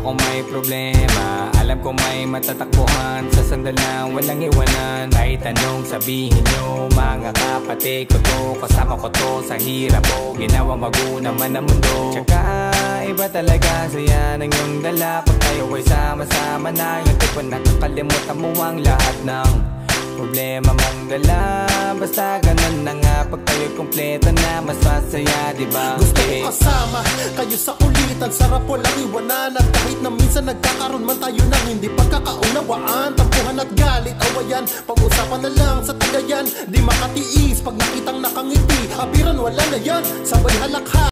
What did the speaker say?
ako may problema. Alam ko may matatakbuhan sa sandal na walang iwanan. Kahit anong sabihin nyo, mga kapatid ko to, kasama ko to sa hirap ko, ginawa bago naman ang mundo. Tsaka iba talaga saya ng iyong dala. Pag tayo ay sama-sama na, yung tipo nakakalimutan mo ang lahat ng problema mong dala. Basta ganun na nga, pag tayo'y kompleto na, mas masaya, diba? Gusto ko kasama kayo sa kulitan, sarap walang iwanan. At kahit na minsan nagkakaroon man tayo ng hindi pagkakaunawaan, tampuhan at galit, awayan, pag-usapan na lang sa tagayan. Di makatiis pag nakitang nakangiti, abiran wala na yan, sabay halakha.